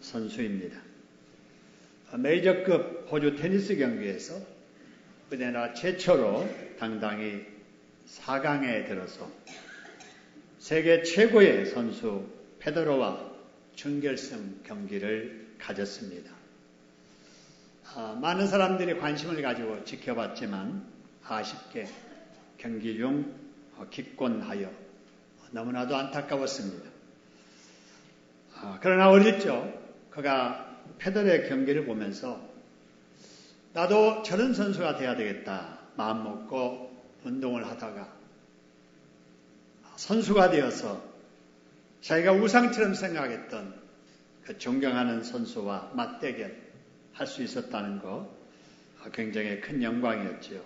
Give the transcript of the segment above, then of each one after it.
선수입니다. 메이저급 호주 테니스 경기에서 우리나라 최초로 당당히 4강에 들어서 세계 최고의 선수 페더러와 준결승 경기를 가졌습니다. 많은 사람들이 관심을 가지고 지켜봤지만 아쉽게 경기 중 기권하여 너무나도 안타까웠습니다. 그러나 어릴 적 그가 페더러의 경기를 보면서 나도 저런 선수가 돼야 되겠다 마음먹고 운동을 하다가 선수가 되어서 자기가 우상처럼 생각했던 그 존경하는 선수와 맞대결 할 수 있었다는 거 굉장히 큰 영광이었지요.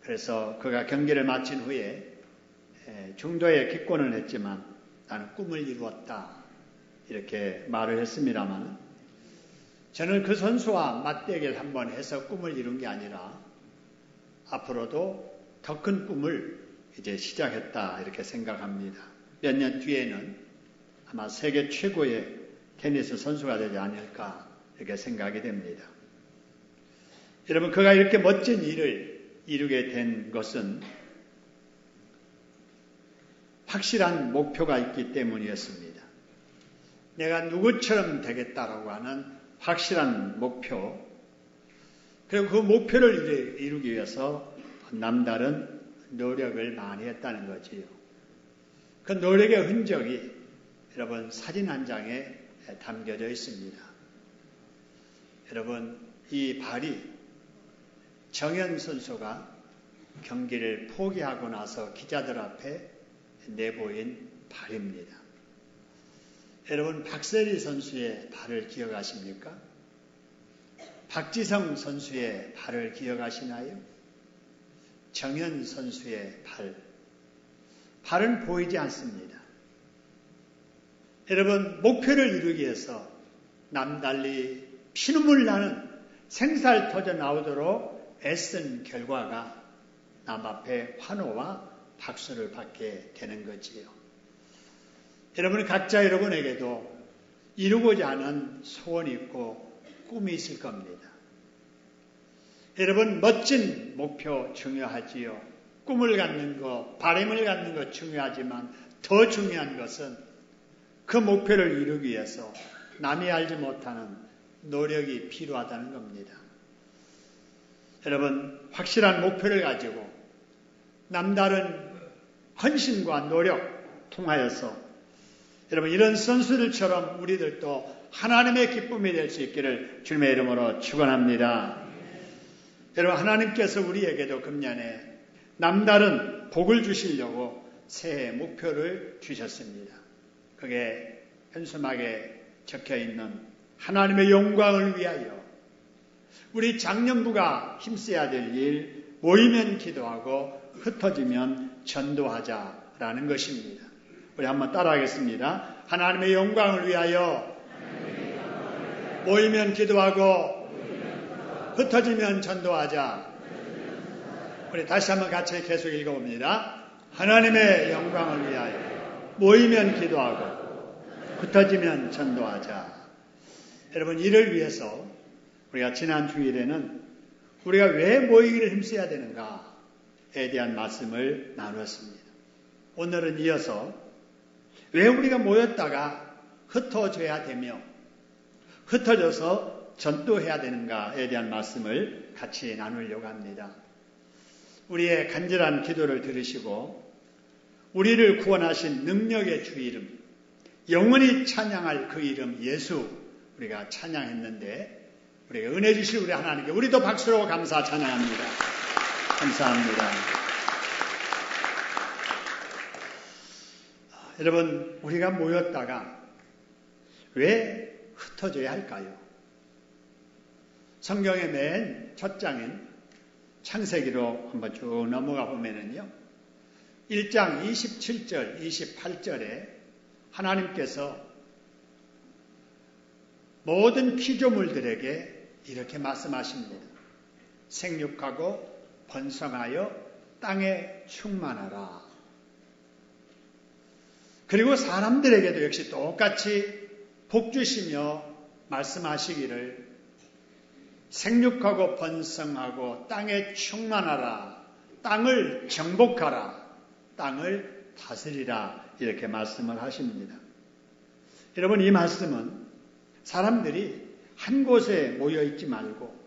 그래서 그가 경기를 마친 후에 중도에 기권을 했지만 나는 꿈을 이루었다 이렇게 말을 했습니다만 저는 그 선수와 맞대결 한번 해서 꿈을 이룬 게 아니라 앞으로도 더 큰 꿈을 이제 시작했다 이렇게 생각합니다. 몇 년 뒤에는 아마 세계 최고의 테니스 선수가 되지 않을까 이렇게 생각이 됩니다. 여러분, 그가 이렇게 멋진 일을 이루게 된 것은 확실한 목표가 있기 때문이었습니다. 내가 누구처럼 되겠다라고 하는 확실한 목표, 그리고 그 목표를 이루기 위해서 남다른 노력을 많이 했다는 거지요. 그 노력의 흔적이 여러분 사진 한 장에 담겨져 있습니다. 여러분, 이 발이 정현 선수가 경기를 포기하고 나서 기자들 앞에 내보인 발입니다. 여러분, 박세리 선수의 발을 기억하십니까? 박지성 선수의 발을 기억하시나요? 정현 선수의 발은 보이지 않습니다. 여러분, 목표를 이루기 위해서 남달리 피눈물 나는 생살 터져 나오도록 애쓴 결과가 남 앞에 환호와 박수를 받게 되는 거지요. 여러분, 각자 여러분에게도 이루고자 하는 소원이 있고 꿈이 있을 겁니다. 여러분, 멋진 목표 중요하지요. 꿈을 갖는 것, 바람을 갖는 것 중요하지만 더 중요한 것은 그 목표를 이루기 위해서 남이 알지 못하는 노력이 필요하다는 겁니다. 여러분, 확실한 목표를 가지고 남다른 헌신과 노력 통하여서 여러분, 이런 선수들처럼 우리들도 하나님의 기쁨이 될 수 있기를 주님의 이름으로 축원합니다. 여러분, 하나님께서 우리에게도 금년에 남다른 복을 주시려고 새해 목표를 주셨습니다. 그게 현수막에 적혀있는 하나님의 영광을 위하여 우리 장년부가 힘써야 될 일, 모이면 기도하고 흩어지면 전도하자라는 것입니다. 우리 한번 따라하겠습니다. 하나님의 영광을 위하여 모이면 기도하고 흩어지면 전도하자. 우리 다시 한번 같이 계속 읽어봅니다. 하나님의 영광을 위하여 모이면 기도하고 흩어지면 전도하자. 여러분, 이를 위해서 우리가 지난 주일에는 우리가 왜 모이기를 힘써야 되는가에 대한 말씀을 나누었습니다. 오늘은 이어서 왜 우리가 모였다가 흩어져야 되며 흩어져서 전도해야 되는가에 대한 말씀을 같이 나누려고 합니다. 우리의 간절한 기도를 들으시고 우리를 구원하신 능력의 주 이름, 영원히 찬양할 그 이름 예수 우리가 찬양했는데 우리가 은혜 주실 우리 하나님께 우리도 박수로 감사 찬양합니다. 감사합니다. 여러분, 우리가 모였다가 왜 흩어져야 할까요? 성경의 맨 첫 장인 창세기로 한번 쭉 넘어가 보면은요, 1장 27절, 28절에 하나님께서 모든 피조물들에게 이렇게 말씀하십니다. 생육하고 번성하여 땅에 충만하라. 그리고 사람들에게도 역시 똑같이 복주시며 말씀하시기를 생육하고 번성하고 땅에 충만하라, 땅을 정복하라, 땅을 다스리라 이렇게 말씀을 하십니다. 여러분, 이 말씀은 사람들이 한 곳에 모여있지 말고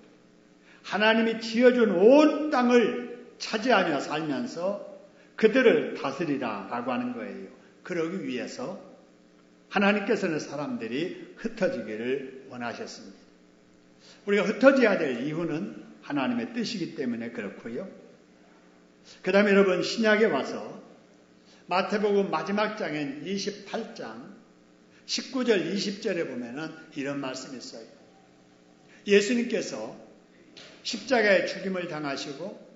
하나님이 지어준 온 땅을 차지하며 살면서 그들을 다스리라 라고 하는 거예요. 그러기 위해서 하나님께서는 사람들이 흩어지기를 원하셨습니다. 우리가 흩어져야 될 이유는 하나님의 뜻이기 때문에 그렇고요. 그 다음에 여러분, 신약에 와서 마태복음 마지막 장인 28장 19절 20절에 보면은 이런 말씀이 있어요. 예수님께서 십자가에 죽임을 당하시고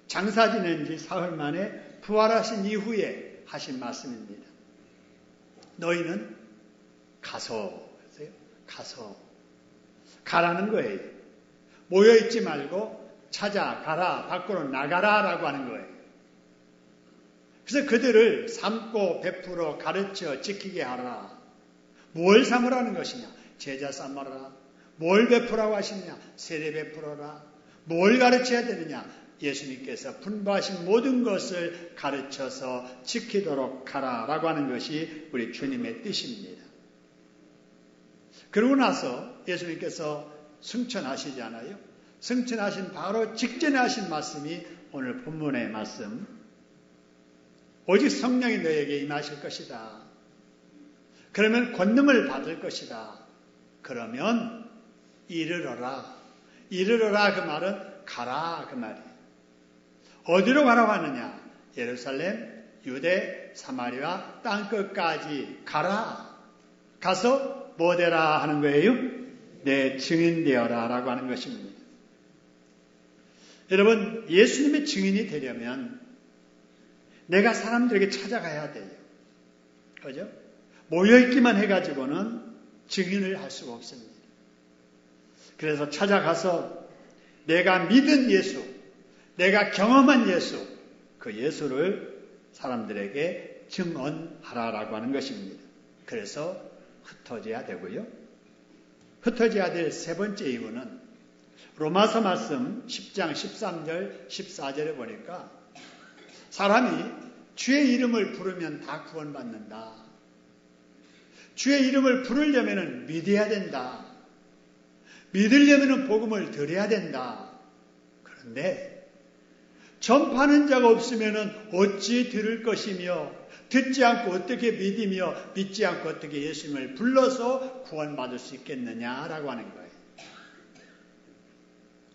장사 지낸 지 사흘 만에 부활하신 이후에 하신 말씀입니다. 너희는 가서 가라는 거예요. 모여있지 말고 찾아가라, 밖으로 나가라라고 하는 거예요. 그래서 그들을 삼고 베풀어 가르쳐 지키게 하라. 뭘 삼으라는 것이냐? 제자 삼아라. 뭘 베풀라고 하시느냐? 세례 베풀어라. 뭘 가르쳐야 되느냐? 예수님께서 분부하신 모든 것을 가르쳐서 지키도록 하라라고 하는 것이 우리 주님의 뜻입니다. 그러고 나서 예수님께서 승천하시잖아요. 승천하신 바로 직전에 하신 말씀이 오늘 본문의 말씀. 오직 성령이 너에게 임하실 것이다. 그러면 권능을 받을 것이다. 그러면 이르러라. 이르러라 그 말은 가라 그 말이에요. 어디로 가라고 하느냐? 예루살렘, 유대, 사마리아 땅끝까지 가라. 가서 뭐 되라 하는 거예요? 내 증인 되어라 라고 하는 것입니다. 여러분, 예수님의 증인이 되려면 내가 사람들에게 찾아가야 돼요. 그죠? 모여있기만 해가지고는 증인을 할 수가 없습니다. 그래서 찾아가서 내가 믿은 예수, 내가 경험한 예수, 그 예수를 사람들에게 증언하라라고 하는 것입니다. 그래서 흩어져야 되고요. 흩어져야 될 세 번째 이유는 로마서 말씀 10장 13절 14절에 보니까 사람이 주의 이름을 부르면 다 구원받는다. 주의 이름을 부르려면 믿어야 된다. 믿으려면 복음을 들어야 된다. 그런데 전파하는 자가 없으면 어찌 들을 것이며 듣지 않고 어떻게 믿으며 믿지 않고 어떻게 예수님을 불러서 구원받을 수 있겠느냐라고 하는 거예요.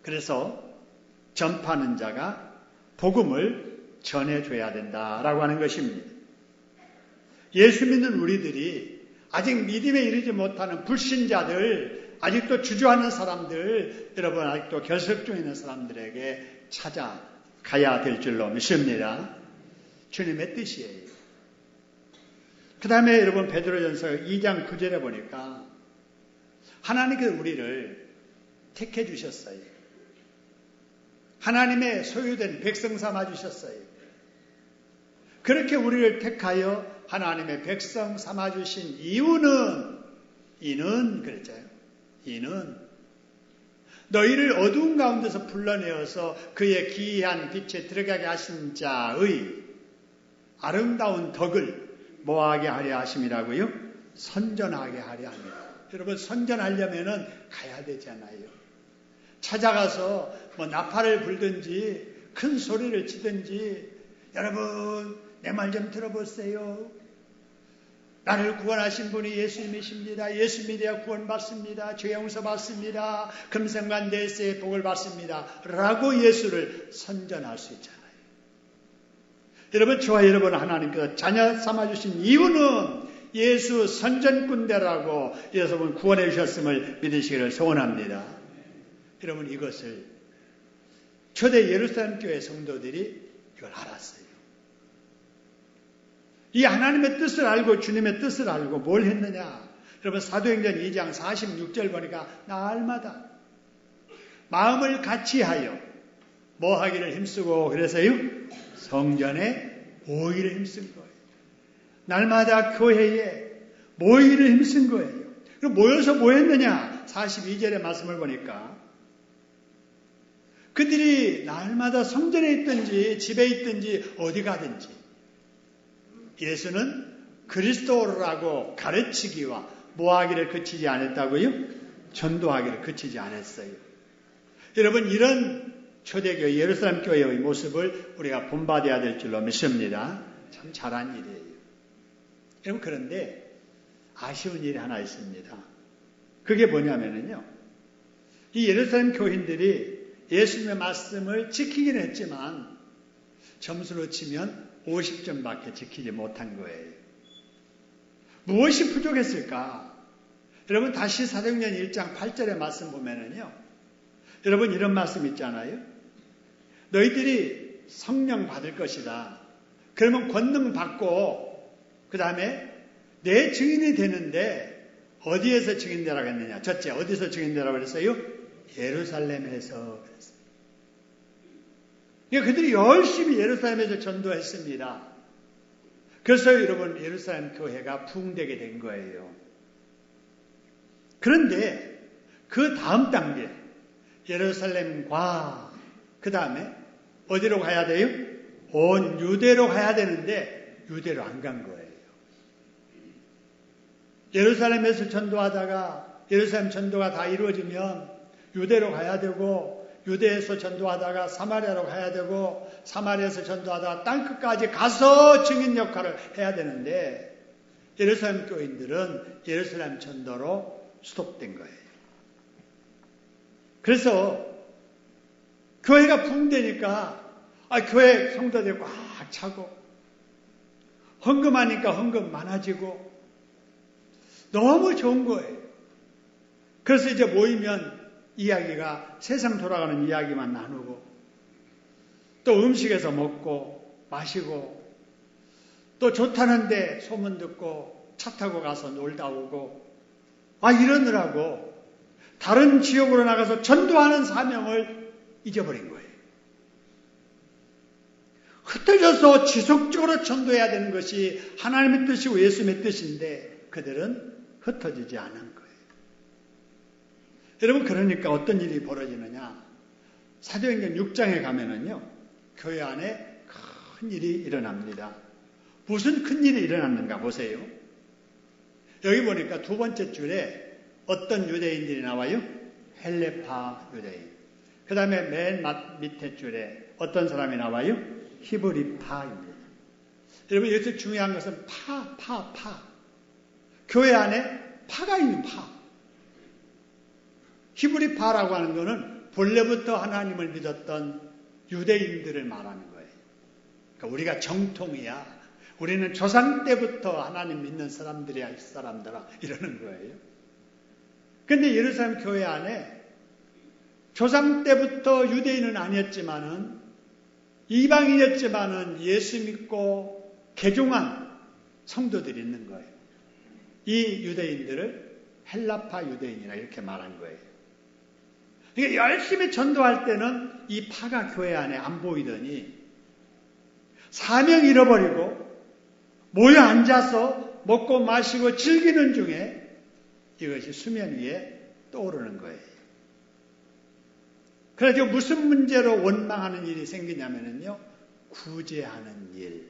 그래서 전파하는 자가 복음을 전해줘야 된다라고 하는 것입니다. 예수 믿는 우리들이 아직 믿음에 이르지 못하는 불신자들, 아직도 주저하는 사람들, 여러분 아직도 결석 중에 있는 사람들에게 찾아가야 될 줄로 믿습니다. 주님의 뜻이에요. 그 다음에 여러분 베드로전서 2장 9절에 보니까 하나님께서 우리를 택해 주셨어요. 하나님의 소유된 백성 삼아 주셨어요. 그렇게 우리를 택하여 하나님의 백성 삼아 주신 이는 그랬잖아요. 이는 너희를 어두운 가운데서 불러내어서 그의 기이한 빛에 들어가게 하신 자의 아름다운 덕을 뭐하게 하려 하심이라고요? 선전하게 하려 합니다. 여러분 선전하려면은 가야 되잖아요. 찾아가서 뭐 나팔을 불든지 큰 소리를 치든지 여러분 내 말 좀 들어보세요. 나를 구원하신 분이 예수님이십니다. 예수 믿어야 구원받습니다. 죄 용서 받습니다. 금생관 내세의 복을 받습니다. 라고 예수를 선전할 수 있잖아요. 여러분 저와 여러분 하나님께서 자녀 삼아주신 이유는 예수 선전꾼대라고 여러분 구원해 주셨음을 믿으시기를 소원합니다. 여러분 이것을 초대 예루살렘 교회 성도들이 이걸 알았어요. 이 하나님의 뜻을 알고 주님의 뜻을 알고 뭘 했느냐? 여러분 사도행전 2장 46절 보니까 날마다 마음을 같이하여 뭐 하기를 힘쓰고 그래서요? 성전에 모이기를 힘쓴 거예요. 날마다 교회에 모이기를 힘쓴 거예요. 모여서 뭐 했느냐? 42절의 말씀을 보니까 그들이 날마다 성전에 있든지 집에 있든지 어디 가든지 예수는 그리스도라고 가르치기와 뭐하기를 그치지 않았다고요? 전도하기를 그치지 않았어요. 여러분, 이런 초대교회 예루살렘 교회의 모습을 우리가 본받아야 될 줄로 믿습니다. 참 잘한 일이에요. 여러분, 그런데 아쉬운 일이 하나 있습니다. 그게 뭐냐면요, 이 예루살렘 교인들이 예수님의 말씀을 지키긴 했지만 점수로 치면 50점밖에 지키지 못한 거예요. 무엇이 부족했을까? 여러분, 다시 사도행전 1장 8절의 말씀 보면은요, 여러분, 이런 말씀 있잖아요. 너희들이 성령 받을 것이다. 그러면 권능 받고 그 다음에 내 증인이 되는데 어디에서 증인되라고 했느냐? 첫째, 어디서 증인되라고 그랬어요? 예루살렘에서 그랬어요. 그러니까 그들이 열심히 예루살렘에서 전도했습니다. 그래서 여러분, 예루살렘 교회가 부흥되게 된 거예요. 그런데 그 다음 단계, 예루살렘과 그 다음에 어디로 가야 돼요? 온 유대로 가야 되는데 유대로 안 간 거예요. 예루살렘에서 전도하다가 예루살렘 전도가 다 이루어지면 유대로 가야 되고, 유대에서 전도하다가 사마리아로 가야 되고, 사마리아에서 전도하다가 땅끝까지 가서 증인 역할을 해야 되는데 예루살렘 교인들은 예루살렘 전도로 스톱된 거예요. 그래서 교회가 부흥되니까 교회 성도들이 꽉 차고, 헌금하니까 헌금 많아지고 너무 좋은 거예요. 그래서 이제 모이면 이야기가 세상 돌아가는 이야기만 나누고, 또 음식에서 먹고 마시고, 또 좋다는데 소문 듣고 차 타고 가서 놀다 오고, 이러느라고 다른 지역으로 나가서 전도하는 사명을 잊어버린 거예요. 흩어져서 지속적으로 전도해야 되는 것이 하나님의 뜻이고 예수님의 뜻인데 그들은 흩어지지 않은 거예요. 여러분, 그러니까 어떤 일이 벌어지느냐? 사도행전 6장에 가면은요, 교회 안에 큰 일이 일어납니다. 무슨 큰 일이 일어났는가 보세요. 여기 보니까 두 번째 줄에 어떤 유대인들이 나와요? 헬레파 유대인. 그 다음에 맨 밑에 줄에 어떤 사람이 나와요? 히브리파입니다. 여러분, 여기서 중요한 것은 파. 교회 안에 파가 있는 파. 히브리파라고 하는 것은 본래부터 하나님을 믿었던 유대인들을 말하는 거예요. 그러니까 우리가 정통이야. 우리는 조상 때부터 하나님 믿는 사람들이야, 이 사람들아, 이러는 거예요. 근데 예루살렘 교회 안에 조상 때부터 유대인은 아니었지만은, 이방인이었지만은 예수 믿고 개종한 성도들이 있는 거예요. 이 유대인들을 헬라파 유대인이라 이렇게 말한 거예요. 그러니까 열심히 전도할 때는 이 파가 교회 안에 안 보이더니 사명 잃어버리고 모여 앉아서 먹고 마시고 즐기는 중에 이것이 수면 위에 떠오르는 거예요. 그래서 무슨 문제로 원망하는 일이 생기냐면요, 구제하는 일.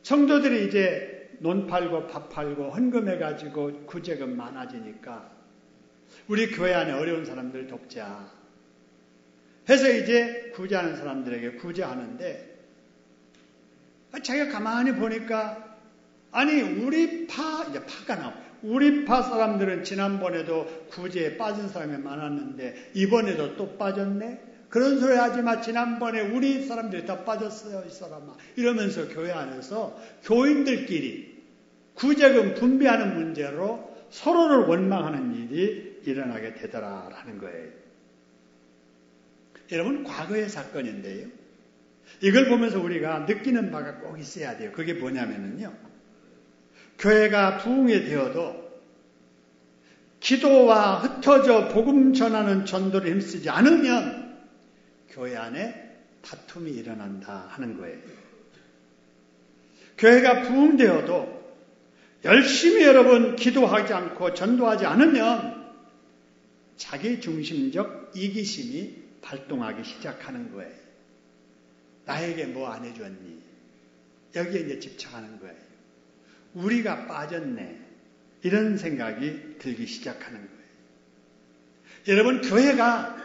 성도들이 이제 논 팔고 밥 팔고 헌금해가지고 구제금 많아지니까 우리 교회 안에 어려운 사람들 돕자 해서 이제 구제하는 사람들에게 구제하는데, 자기가 가만히 보니까 우리 파, 이제 파가 나와요. 우리 파 사람들은 지난번에도 구제에 빠진 사람이 많았는데 이번에도 또 빠졌네? 그런 소리 하지 마. 지난번에 우리 사람들이 다 빠졌어요, 이 사람아. 이러면서 교회 안에서 교인들끼리 구제금 분배하는 문제로 서로를 원망하는 일이 일어나게 되더라라는 거예요. 여러분, 과거의 사건인데요, 이걸 보면서 우리가 느끼는 바가 꼭 있어야 돼요. 그게 뭐냐면요, 교회가 부흥이 되어도 기도와 흩어져 복음 전하는 전도를 힘쓰지 않으면 교회 안에 다툼이 일어난다 하는 거예요. 교회가 부흥되어도 열심히 여러분 기도하지 않고 전도하지 않으면 자기 중심적 이기심이 발동하기 시작하는 거예요. 나에게 뭐 안 해줬니? 여기에 이제 집착하는 거예요. 우리가 빠졌네. 이런 생각이 들기 시작하는 거예요. 여러분, 교회가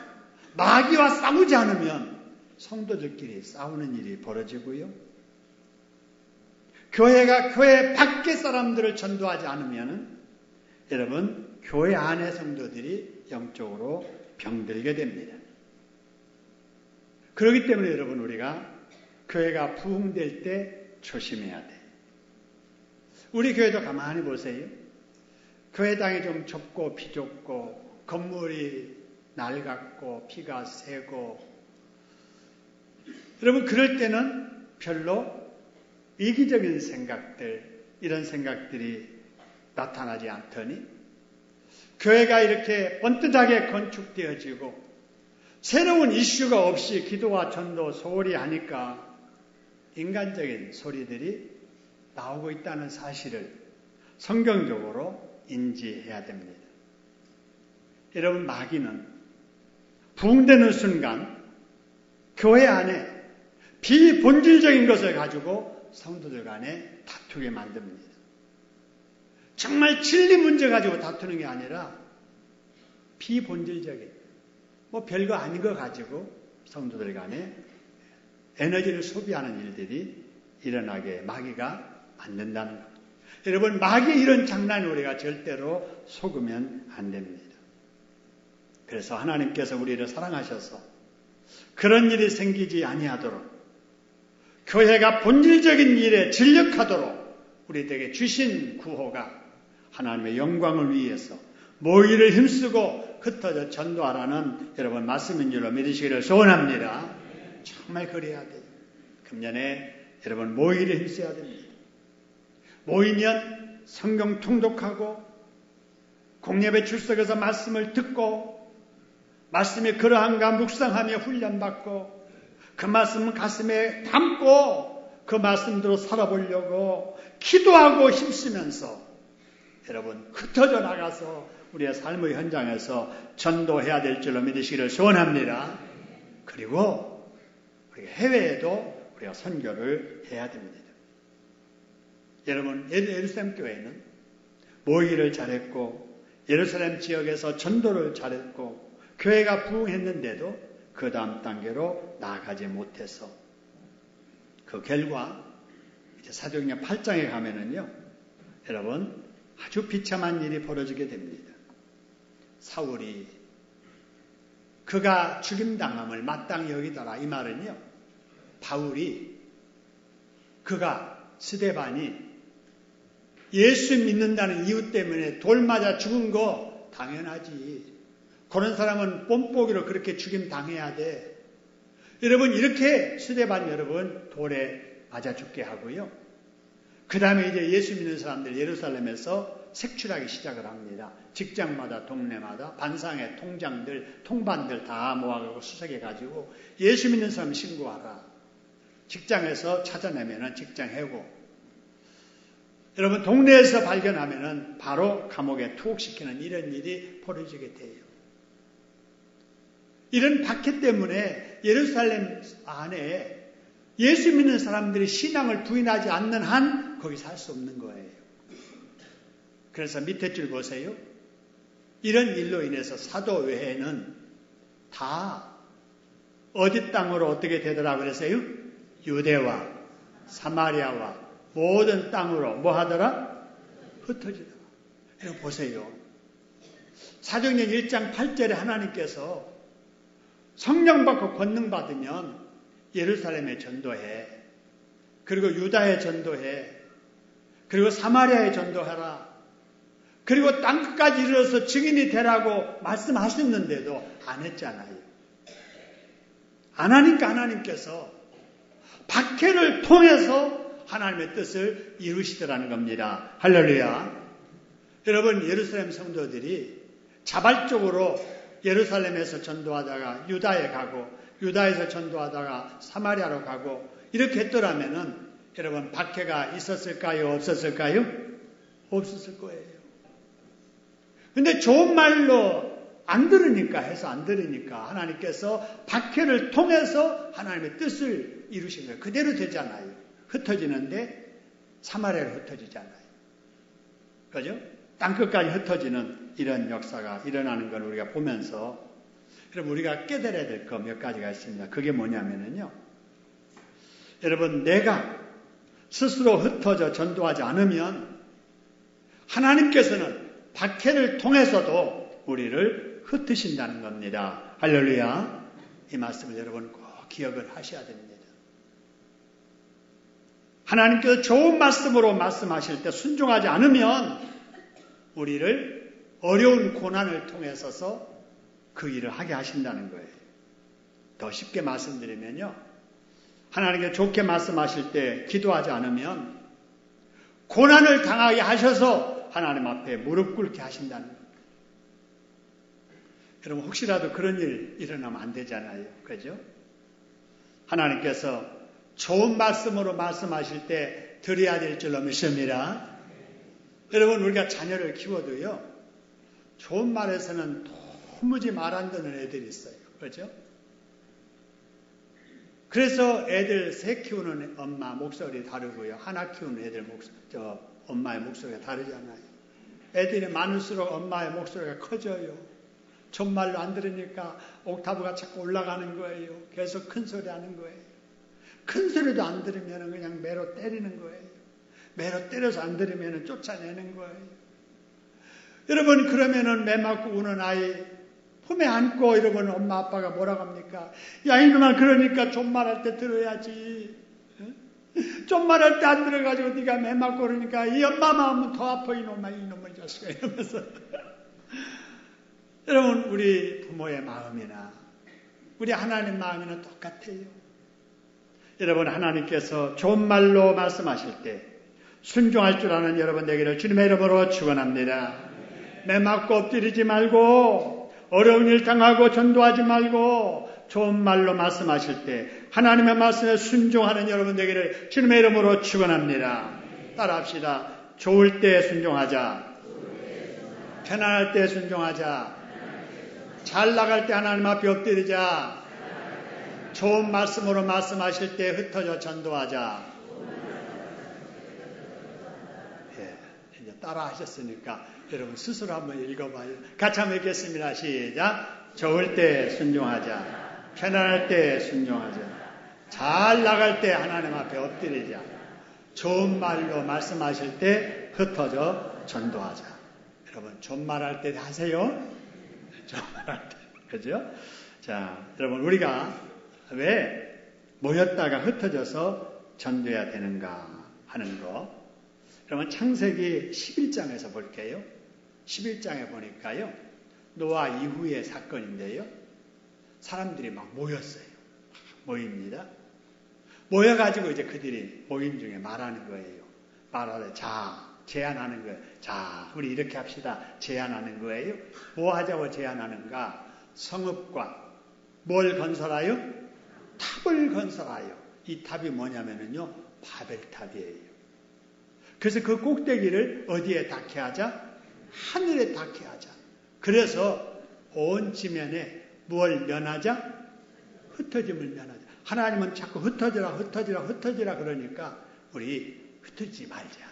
마귀와 싸우지 않으면 성도들끼리 싸우는 일이 벌어지고요. 교회가 교회 밖의 사람들을 전도하지 않으면 여러분, 교회 안의 성도들이 영적으로 병들게 됩니다. 그렇기 때문에 여러분, 우리가 교회가 부흥될 때 조심해야 돼. 우리 교회도 가만히 보세요. 교회당이 좀 좁고 비좁고 건물이 낡았고 피가 새고, 여러분 그럴 때는 별로 이기적인 생각들, 이런 생각들이 나타나지 않더니 교회가 이렇게 번듯하게 건축되어지고 새로운 이슈가 없이 기도와 전도 소홀히 하니까 인간적인 소리들이 나오고 있다는 사실을 성경적으로 인지해야 됩니다. 여러분, 마귀는 부흥되는 순간 교회 안에 비본질적인 것을 가지고 성도들 간에 다투게 만듭니다. 정말 진리 문제 가지고 다투는 게 아니라 비본질적인 뭐 별거 아닌 거 가지고 성도들 간에 에너지를 소비하는 일들이 일어나게 마귀가 만든다는 겁니다. 여러분, 마귀의 이런 장난에 우리가 절대로 속으면 안 됩니다. 그래서 하나님께서 우리를 사랑하셔서 그런 일이 생기지 아니하도록 교회가 본질적인 일에 전력하도록 우리에게 주신 구호가 하나님의 영광을 위해서 모이를 힘쓰고 흩어져 전도하라는 여러분 말씀인 줄로 믿으시기를 소원합니다. 정말 그래야 돼요. 금년에 여러분 모이를 힘써야 됩니다. 모이면 성경 통독하고 공예배 출석해서 말씀을 듣고 말씀이 그러한가 묵상하며 훈련받고 그 말씀을 가슴에 담고 그 말씀대로 살아보려고 기도하고 힘쓰면서 여러분 흩어져 나가서 우리의 삶의 현장에서 전도해야 될 줄로 믿으시기를 소원합니다. 그리고 우리가 해외에도 우리가 선교를 해야 됩니다. 여러분, 예루살렘 교회는 모이기를 잘했고 예루살렘 지역에서 전도를 잘했고 교회가 부흥했는데도 그 다음 단계로 나아가지 못해서 그 결과 이제 사도행전 8장에 가면은요, 여러분 아주 비참한 일이 벌어지게 됩니다. 사울이 그가 죽임당함을 마땅히 여기더라. 이 말은요, 바울이 그가 스데반이 예수 믿는다는 이유 때문에 돌 맞아 죽은 거 당연하지. 그런 사람은 뽐뿌기로 그렇게 죽임 당해야 돼. 여러분 이렇게 스데반 여러분 돌에 맞아 죽게 하고요. 그 다음에 이제 예수 믿는 사람들 예루살렘에서 색출하기 시작을 합니다. 직장마다 동네마다 반상의 통장들 통반들 다 모아가지고 수색해가지고 예수 믿는 사람 신고하라. 직장에서 찾아내면은 직장 해고. 여러분 동네에서 발견하면은 바로 감옥에 투옥시키는 이런 일이 벌어지게 돼요. 이런 박해 때문에 예루살렘 안에 예수 믿는 사람들이 신앙을 부인하지 않는 한 거기 살 수 없는 거예요. 그래서 밑에 줄 보세요. 이런 일로 인해서 사도회는 다 어디 땅으로 어떻게 되더라 그랬어요? 유대와 사마리아와 모든 땅으로 뭐 하더라? 흩어지더라. 여러분 보세요. 사도행전 1장 8절에 하나님께서 성령 받고 권능 받으면 예루살렘에 전도해. 그리고 유다에 전도해. 그리고 사마리아에 전도하라. 그리고 땅끝까지 이르러서 증인이 되라고 말씀하셨는데도 안 했잖아요. 안 하니까 하나님께서 박해를 통해서 하나님의 뜻을 이루시더라는 겁니다. 할렐루야. 여러분 예루살렘 성도들이 자발적으로 예루살렘에서 전도하다가 유다에 가고 유다에서 전도하다가 사마리아로 가고 이렇게 했더라면은 여러분 박해가 있었을까요? 없었을까요? 없었을 거예요. 근데 좋은 말로 안 들으니까 하나님께서 박해를 통해서 하나님의 뜻을 이루신 거예요. 그대로 되잖아요. 흩어지는데 사마리아로 흩어지잖아요. 그죠? 땅끝까지 흩어지는 이런 역사가 일어나는 걸 우리가 보면서 여러분 우리가 깨달아야 될 거 몇 가지가 있습니다. 그게 뭐냐면요. 여러분 내가 스스로 흩어져 전도하지 않으면 하나님께서는 박해를 통해서도 우리를 흩으신다는 겁니다. 할렐루야. 이 말씀을 여러분 꼭 기억을 하셔야 됩니다. 하나님께서 좋은 말씀으로 말씀하실 때 순종하지 않으면 우리를 어려운 고난을 통해서서 그 일을 하게 하신다는 거예요. 더 쉽게 말씀드리면요. 하나님께 좋게 말씀하실 때 기도하지 않으면 고난을 당하게 하셔서 하나님 앞에 무릎 꿇게 하신다는 거예요. 여러분 혹시라도 그런 일 일어나면 안 되잖아요. 그죠? 하나님께서 좋은 말씀으로 말씀하실 때 드려야 될 줄로 믿습니다. 여러분 우리가 자녀를 키워도요. 좋은 말에서는 도무지 말 안 듣는 애들이 있어요. 그죠? 그래서 애들 셋 키우는 엄마 목소리 다르고요. 하나 키우는 애들 엄마의 목소리가 다르잖아요. 애들이 많을수록 엄마의 목소리가 커져요. 정말로 안 들으니까 옥타브가 자꾸 올라가는 거예요. 계속 큰 소리 하는 거예요. 큰 소리도 안 들으면 그냥 매로 때리는 거예요. 매로 때려서 안 들으면 쫓아내는 거예요. 여러분 그러면은 매 맞고 우는 아이 품에 안고 이러면 엄마 아빠가 뭐라고 합니까? 야 이놈아 그러니까 좀 말할 때 들어야지. 좀 말할 때 안 들어가지고 네가 매 맞고 그러니까 이 엄마 마음은 더 아파 이놈의 자식아 이러면서 여러분 우리 부모의 마음이나 우리 하나님 마음이나 똑같아요. 여러분 하나님께서 좋은 말로 말씀하실 때 순종할 줄 아는 여러분 되기를 주님의 이름으로 축원합니다. 매 맞고 엎드리지 말고 어려운 일 당하고 전도하지 말고 좋은 말로 말씀하실 때 하나님의 말씀에 순종하는 여러분 되기를 주님의 이름으로 축원합니다. 따라합시다. 좋을 때 순종하자. 편안할 때 순종하자. 잘 나갈 때 하나님 앞에 엎드리자. 좋은 말씀으로 말씀하실 때 흩어져 전도하자. 예, 이제 따라 하셨으니까 여러분 스스로 한번 읽어봐요. 같이 한번 읽겠습니다. 시작. 좋을 때 순종하자. 편안할 때 순종하자. 잘 나갈 때 하나님 앞에 엎드리자. 좋은 말로 말씀하실 때 흩어져 전도하자. 여러분 존말할 때 하세요. 존말할 때. 그죠? 자, 여러분 우리가 왜 모였다가 흩어져서 전도해야 되는가 하는 거. 그러면 창세기 11장에서 볼게요. 11장에 보니까요. 노아 이후의 사건인데요. 사람들이 막 모였어요. 모입니다. 모여가지고 이제 그들이 모임 중에 말하는 거예요. 말하되 제안하는 거예요. 자, 우리 이렇게 합시다. 제안하는 거예요. 뭐 하자고 제안하는가? 성읍과 뭘 건설하여? 탑을 건설하여. 이 탑이 뭐냐면요. 바벨탑이에요. 그래서 그 꼭대기를 어디에 닿게 하자? 하늘에 닿게 하자. 그래서 온 지면에 뭘 면하자? 흩어짐을 면하자. 하나님은 자꾸 흩어지라 그러니까 우리 흩어지지 말자.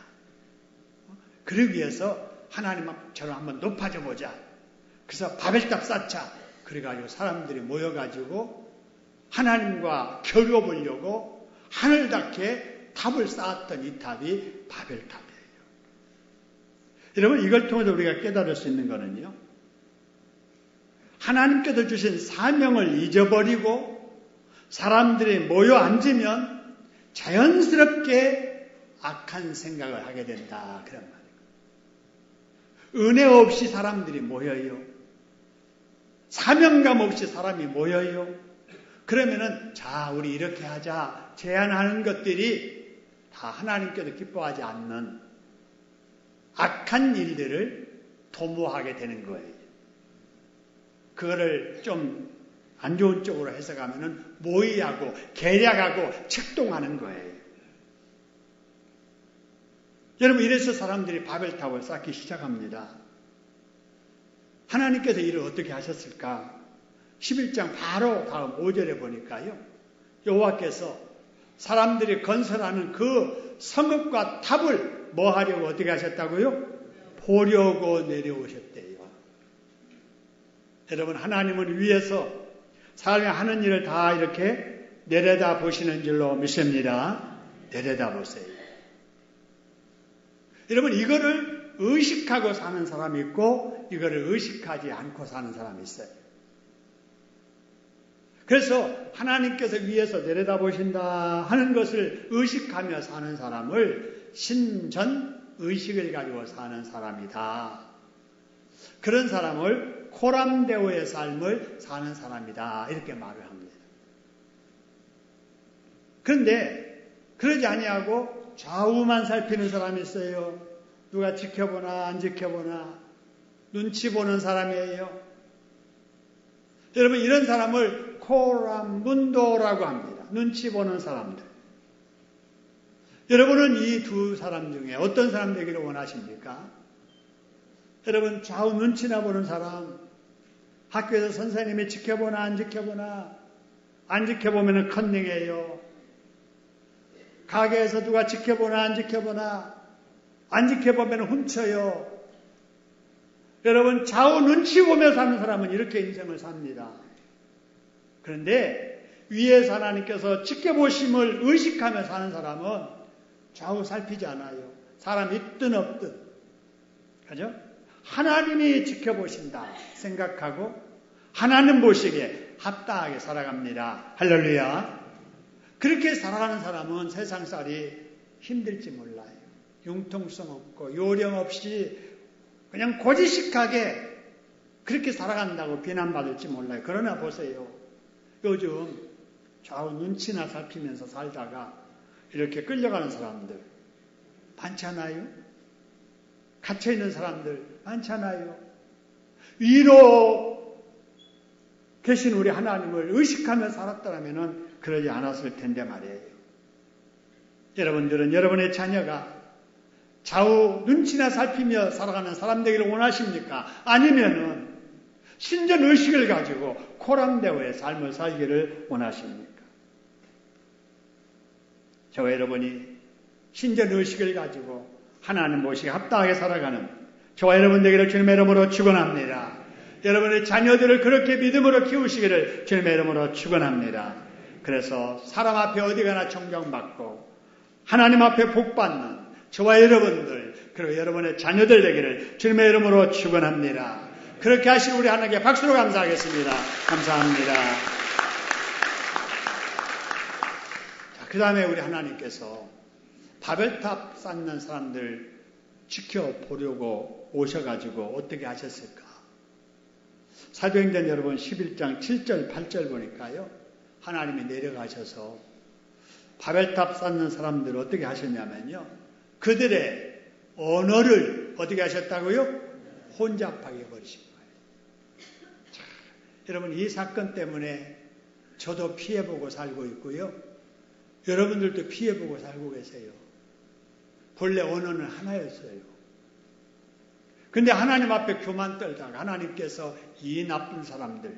그러기 위해서 하나님처럼 한번 높아져 보자. 그래서 바벨탑 쌓자. 그래가지고 사람들이 모여가지고 하나님과 겨루어 보려고 하늘 닿게 탑을 쌓았던 이 탑이 바벨탑이에요. 여러분 이걸 통해서 우리가 깨달을 수 있는 거는요. 하나님께서 주신 사명을 잊어버리고 사람들이 모여 앉으면 자연스럽게 악한 생각을 하게 된다. 그런 말이에요. 은혜 없이 사람들이 모여요. 사명감 없이 사람이 모여요. 그러면은 자 우리 이렇게 하자 제안하는 것들이 다 하나님께서 기뻐하지 않는 악한 일들을 도모하게 되는 거예요. 그거를 좀 안 좋은 쪽으로 해석하면은 모의하고 계략하고 책동하는 거예요. 여러분, 이래서 사람들이 바벨탑을 쌓기 시작합니다. 하나님께서 이를 어떻게 하셨을까? 11장 바로 다음 5절에 보니까요, 여호와께서 사람들이 건설하는 그 성읍과 탑을 뭐 하려고 어떻게 하셨다고요? 보려고 내려오셨대요. 여러분, 하나님은 위에서 사람이 하는 일을 다 이렇게 내려다 보시는 줄로 믿습니다. 내려다 보세요. 여러분, 이거를 의식하고 사는 사람이 있고 이거를 의식하지 않고 사는 사람이 있어요. 그래서 하나님께서 위에서 내려다보신다 하는 것을 의식하며 사는 사람을 신전의식을 가지고 사는 사람이다. 그런 사람을 코람데오의 삶을 사는 사람이다. 이렇게 말을 합니다. 그런데 그러지 아니하고 좌우만 살피는 사람이 있어요. 누가 지켜보나 안 지켜보나 눈치 보는 사람이에요. 여러분, 이런 사람을 코람문도라고 합니다. 눈치 보는 사람들. 여러분은 이 두 사람 중에 어떤 사람 되기를 원하십니까? 여러분, 좌우 눈치나 보는 사람, 학교에서 선생님이 지켜보나 안 지켜보나, 안 지켜보면 컨닝해요. 가게에서 누가 지켜보나 안 지켜보나, 안 지켜보면 훔쳐요. 여러분, 좌우 눈치 보며 사는 사람은 이렇게 인생을 삽니다. 그런데 위에서 하나님께서 지켜보심을 의식하며 사는 사람은 좌우 살피지 않아요. 사람 있든 없든. 그죠? 하나님이 지켜보신다 생각하고 하나님 보시기에 합당하게 살아갑니다. 할렐루야. 그렇게 살아가는 사람은 세상살이 힘들지 몰라요. 융통성 없고 요령 없이 그냥 고지식하게 그렇게 살아간다고 비난받을지 몰라요. 그러나 보세요. 요즘 좌우 눈치나 살피면서 살다가 이렇게 끌려가는 사람들 많잖아요. 갇혀있는 사람들 많잖아요. 위로 계신 우리 하나님을 의식하며 살았더라면 그러지 않았을 텐데 말이에요. 여러분들은 여러분의 자녀가 좌우 눈치나 살피며 살아가는 사람 되기를 원하십니까? 아니면은 신전 의식을 가지고 코람데오의 삶을 살기를 원하십니까? 저와 여러분이 신전 의식을 가지고 하나님 모시기 합당하게 살아가는 저와 여러분 되기를 주님의 이름으로 축원합니다. 여러분의 자녀들을 그렇게 믿음으로 키우시기를 주님의 이름으로 축원합니다. 그래서 사람 앞에 어디 가나 존경받고 하나님 앞에 복받는 저와 여러분들 그리고 여러분의 자녀들 되기를 주님의 이름으로 축원합니다. 그렇게 하신 우리 하나님께 박수로 감사하겠습니다. 감사합니다. 그 다음에 우리 하나님께서 바벨탑 쌓는 사람들 지켜보려고 오셔가지고 어떻게 하셨을까? 사도행전 여러분 11장 7절 8절 보니까요. 하나님이 내려가셔서 바벨탑 쌓는 사람들 어떻게 하셨냐면요. 그들의 언어를 어떻게 하셨다고요? 혼잡하게 버리신 거예요. 자, 여러분 이 사건 때문에 저도 피해보고 살고 있고요. 여러분들도 피해보고 살고 계세요. 본래 언어는 하나였어요. 근데 하나님 앞에 교만 떨다가 하나님께서 이 나쁜 사람들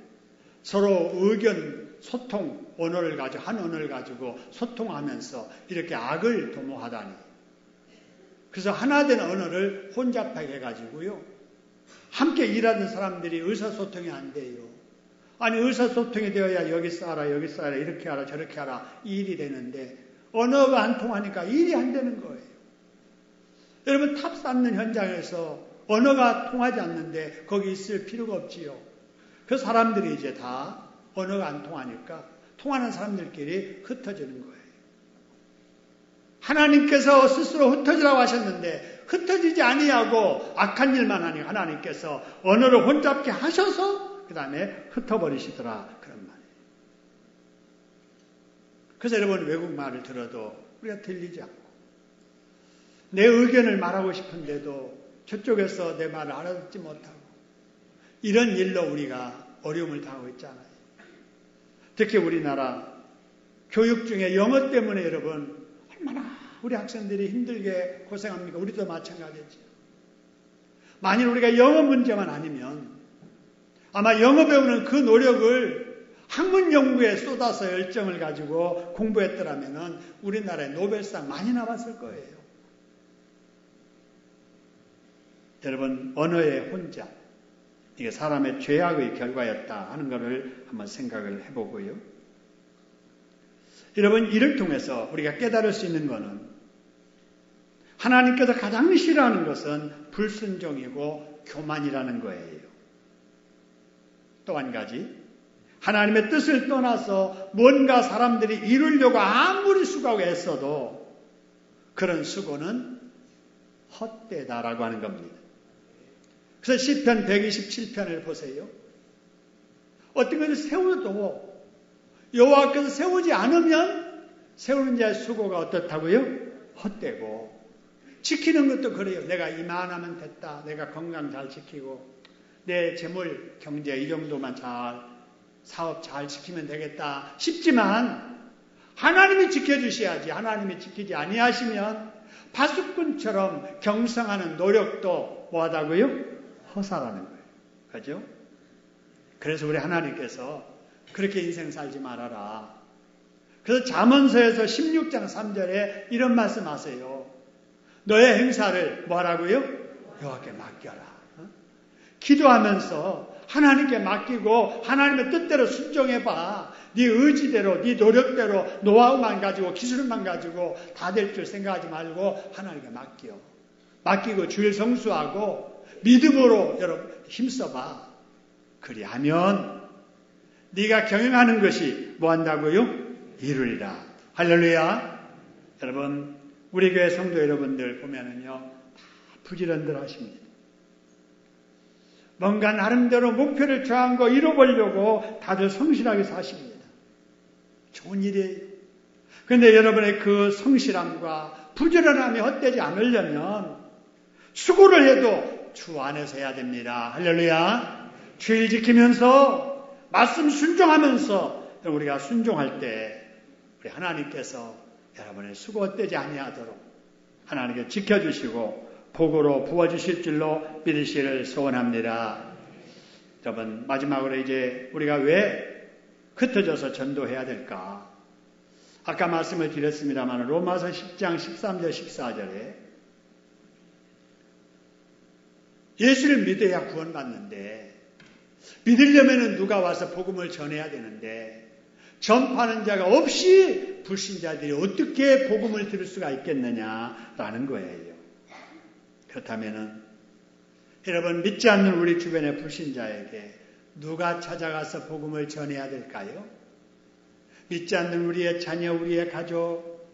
서로 의견, 소통, 언어를 가지고 한 언어를 가지고 소통하면서 이렇게 악을 도모하다니. 그래서 하나된 언어를 혼잡하게 해가지고요. 함께 일하는 사람들이 의사소통이 안 돼요. 아니 의사소통이 되어야 여기 써라 여기 써라 이렇게 하라 저렇게 하라 이 일이 되는데 언어가 안 통하니까 일이 안 되는 거예요. 여러분 탑 쌓는 현장에서 언어가 통하지 않는데 거기 있을 필요가 없지요. 그 사람들이 이제 다 언어가 안 통하니까 통하는 사람들끼리 흩어지는 거예요. 하나님께서 스스로 흩어지라고 하셨는데 흩어지지 아니하고 악한 일만 하니 하나님께서 언어를 혼잡게 하셔서 그 다음에 흩어버리시더라 그런 말이에요. 그래서 여러분 외국말을 들어도 우리가 들리지 않고 내 의견을 말하고 싶은데도 저쪽에서 내 말을 알아듣지 못하고 이런 일로 우리가 어려움을 당하고 있잖아요. 특히 우리나라 교육 중에 영어 때문에 여러분 얼마나 우리 학생들이 힘들게 고생합니까? 우리도 마찬가지죠. 만일 우리가 영어 문제만 아니면 아마 영어 배우는 그 노력을 학문 연구에 쏟아서 열정을 가지고 공부했더라면 우리나라에 노벨상 많이 나왔을 거예요. 여러분, 언어의 혼잡, 이게 사람의 죄악의 결과였다 하는 것을 한번 생각을 해보고요. 여러분, 이를 통해서 우리가 깨달을 수 있는 것은 하나님께서 가장 싫어하는 것은 불순종이고 교만이라는 거예요. 또 한 가지, 하나님의 뜻을 떠나서 뭔가 사람들이 이루려고 아무리 수고하고 애써도 그런 수고는 헛되다라고 하는 겁니다. 그래서 시편 127편을 보세요. 어떤 것을 세워도 여호와께서 세우지 않으면 세우는 자의 수고가 어떻다고요? 헛되고, 지키는 것도 그래요. 내가 이만하면 됐다. 내가 건강 잘 지키고 내 재물 경제 이 정도만 잘 사업 잘 지키면 되겠다 싶지만 하나님이 지켜주셔야지. 하나님이 지키지 아니하시면 파수꾼처럼 경성하는 노력도 뭐하다고요? 허사라는 거예요. 그죠? 그래서 우리 하나님께서 그렇게 인생 살지 말아라. 그래서 잠언서에서 16장 3절에 이런 말씀하세요. 너의 행사를 뭐하라고요? 여호와께 맡겨라. 기도하면서 하나님께 맡기고 하나님의 뜻대로 순종해봐. 네 의지대로, 네 노력대로, 노하우만 가지고 기술만 가지고 다 될 줄 생각하지 말고 하나님께 맡기고 주일 성수하고 믿음으로 여러분 힘써봐. 그리하면 네가 경영하는 것이 뭐한다고요? 이루리라. 할렐루야. 여러분, 우리 교회 성도 여러분들 보면은요, 다 부지런들 하십니다. 뭔가 나름대로 목표를 정한 거 이뤄보려고 다들 성실하게 사십니다. 좋은 일이에요. 그런데 여러분의 그 성실함과 부지런함이 헛되지 않으려면 수고를 해도 주 안에서 해야 됩니다. 할렐루야. 주일 지키면서 말씀 순종하면서 우리가 순종할 때 우리 하나님께서 여러분의 수고 헛되지 아니하도록 하나님께 지켜주시고 복으로 부어주실 줄로 믿으시기를 소원합니다. 여러분, 마지막으로 이제 우리가 왜 흩어져서 전도해야 될까? 아까 말씀을 드렸습니다만 로마서 10장 13절 14절에 예수를 믿어야 구원받는데 믿으려면 누가 와서 복음을 전해야 되는데 전파하는 자가 없이 불신자들이 어떻게 복음을 들을 수가 있겠느냐라는 거예요. 그렇다면은 여러분, 믿지 않는 우리 주변의 불신자에게 누가 찾아가서 복음을 전해야 될까요? 믿지 않는 우리의 자녀, 우리의 가족,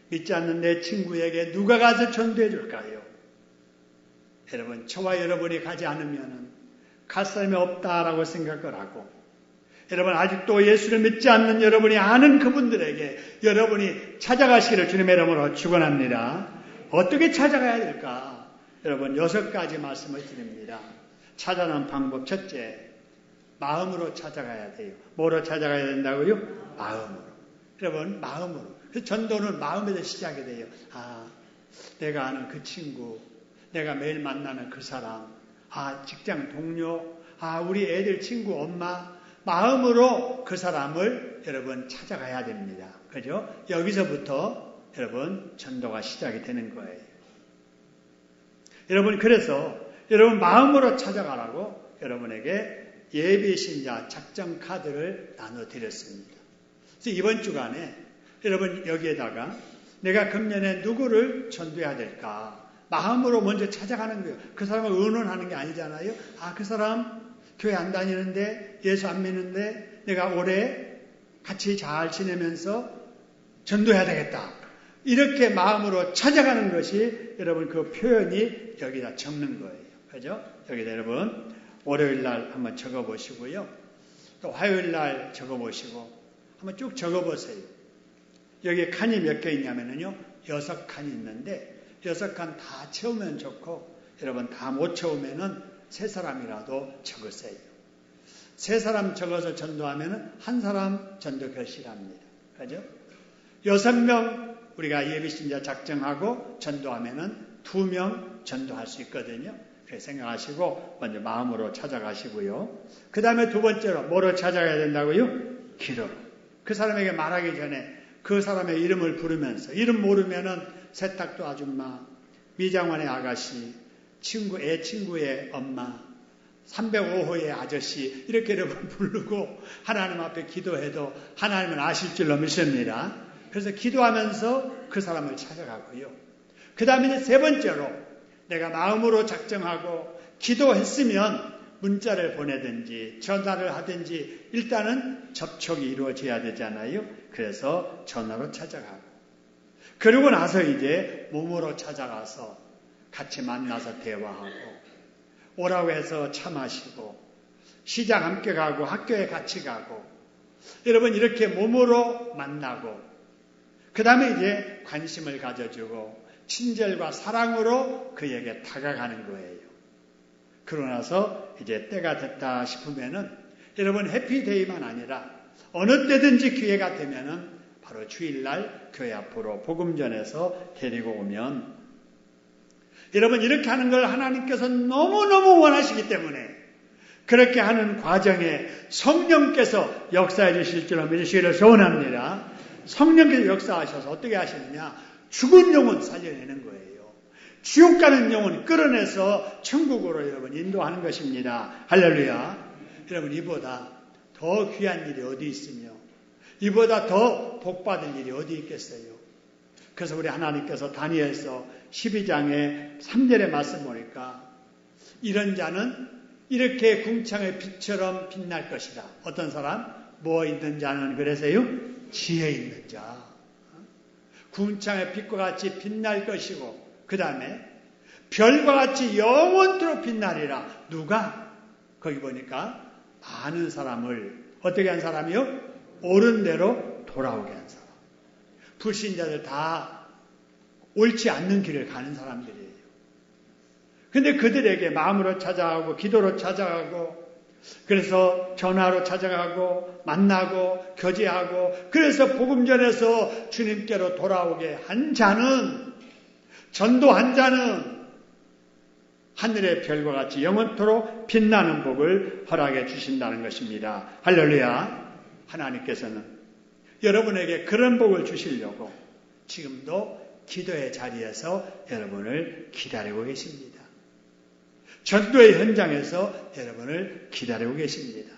믿지 않는 내 친구에게 누가 가서 전도해 줄까요? 여러분, 저와 여러분이 가지 않으면 갈 사람이 없다라고 생각을 하고, 여러분, 아직도 예수를 믿지 않는 여러분이 아는 그분들에게 여러분이 찾아가시기를 주님의 이름으로 축원합니다. 어떻게 찾아가야 될까? 여러분, 6가지 말씀을 드립니다. 찾아가는 방법, 첫째, 마음으로 찾아가야 돼요. 뭐로 찾아가야 된다고요? 마음으로. 여러분, 마음으로. 전도는 마음에서 시작이 돼요. 내가 아는 그 친구, 내가 매일 만나는 그 사람, 직장 동료, 우리 애들 친구 엄마, 마음으로 그 사람을 여러분 찾아가야 됩니다. 그죠? 여기서부터 여러분 전도가 시작이 되는 거예요. 여러분, 그래서 여러분 마음으로 찾아가라고 여러분에게 예비신자 작전 카드를 나눠드렸습니다. 그래서 이번 주간에 여러분 여기에다가 내가 금년에 누구를 전도해야 될까? 마음으로 먼저 찾아가는 거예요. 그 사람을 의논하는 게 아니잖아요. 그 사람 교회 안 다니는데 예수 안 믿는데 내가 올해 같이 잘 지내면서 전도해야 되겠다. 이렇게 마음으로 찾아가는 것이 여러분 그 표현이 여기다 적는 거예요. 그죠? 여기다 여러분 월요일 날 한번 적어보시고요. 또 화요일 날 적어보시고 한번 쭉 적어보세요. 여기 칸이 몇 개 있냐면요. 6칸이 있는데 6칸 다 채우면 좋고 여러분 다 못 채우면은 3사람이라도 적으세요. 3사람 적어서 전도하면은 1사람 전도 결실합니다. 그죠? 6명 우리가 예비신자 작정하고 전도하면은 2명 전도할 수 있거든요. 그렇게 생각하시고 먼저 마음으로 찾아가시고요. 그 다음에 두 번째로 뭐로 찾아가야 된다고요? 기도로. 그 사람에게 말하기 전에 그 사람의 이름을 부르면서, 이름 모르면은 세탁도 아줌마, 미장원의 아가씨, 애 친구의 엄마, 305호의 아저씨, 이렇게 여러분 부르고 하나님 앞에 기도해도 하나님은 아실 줄로 믿습니다. 그래서 기도하면서 그 사람을 찾아가고요. 그 다음에 이제 세 번째로 내가 마음으로 작정하고 기도했으면 문자를 보내든지 전화를 하든지 일단은 접촉이 이루어져야 되잖아요. 그래서 전화로 찾아가고, 그러고 나서 이제 몸으로 찾아가서 같이 만나서 대화하고, 오라고 해서 차 마시고, 시장 함께 가고, 학교에 같이 가고, 여러분 이렇게 몸으로 만나고, 그 다음에 이제 관심을 가져주고 친절과 사랑으로 그에게 다가가는 거예요. 그러고 나서 이제 때가 됐다 싶으면은 여러분 해피데이만 아니라 어느 때든지 기회가 되면은 바로 주일날 교회 앞으로 복음 전해서 데리고 오면, 여러분 이렇게 하는 걸 하나님께서 너무너무 원하시기 때문에 그렇게 하는 과정에 성령께서 역사해 주실 줄로 믿으시기를 소원합니다. 성령께서 역사하셔서 어떻게 하시느냐? 죽은 영혼 살려내는 거예요. 지옥 가는 영혼 끌어내서 천국으로 여러분 인도하는 것입니다. 할렐루야. 여러분 이보다 더 귀한 일이 어디 있으며 이보다 더 복받을 일이 어디 있겠어요? 그래서 우리 하나님께서 다니엘서 12장의 3절의 말씀 보니까 이런 자는 이렇게 궁창의 빛처럼 빛날 것이다. 어떤 사람? 뭐 있는 자는 그래서요? 지혜 있는 자. 궁창의 빛과 같이 빛날 것이고, 그 다음에 별과 같이 영원토록 빛나리라. 누가? 거기 보니까 많은 사람을 어떻게 한 사람이요? 옳은 대로 돌아오게 한 사람. 불신자들 다 옳지 않는 길을 가는 사람들이에요. 근데 그들에게 마음으로 찾아가고 기도로 찾아가고, 그래서 전화로 찾아가고 만나고 교제하고, 그래서 복음 전해서 주님께로 돌아오게 한 자는, 전도한 자는 하늘의 별과 같이 영원토록 빛나는 복을 허락해 주신다는 것입니다. 할렐루야. 하나님께서는 여러분에게 그런 복을 주시려고 지금도 기도의 자리에서 여러분을 기다리고 계십니다. 전도의 현장에서 여러분을 기다리고 계십니다.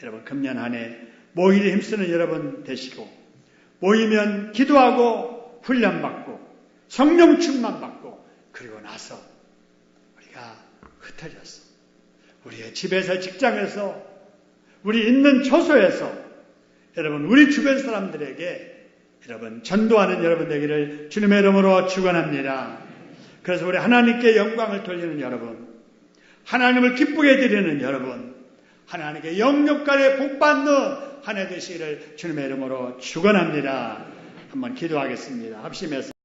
여러분 금년 한 해 모이기에 힘쓰는 여러분 되시고, 모이면 기도하고 훈련받고 성령 충만받고, 그리고 나서 우리가 흩어졌어. 우리의 집에서, 직장에서, 우리 있는 처소에서 여러분 우리 주변 사람들에게 여러분 전도하는 여러분 되기를 주님의 이름으로 축원합니다. 그래서 우리 하나님께 영광을 돌리는 여러분, 하나님을 기쁘게 드리는 여러분, 하나님께 영육간에 복받는 한 해 되시기를 주님의 이름으로 축원합니다. 한번 기도하겠습니다. 합심해서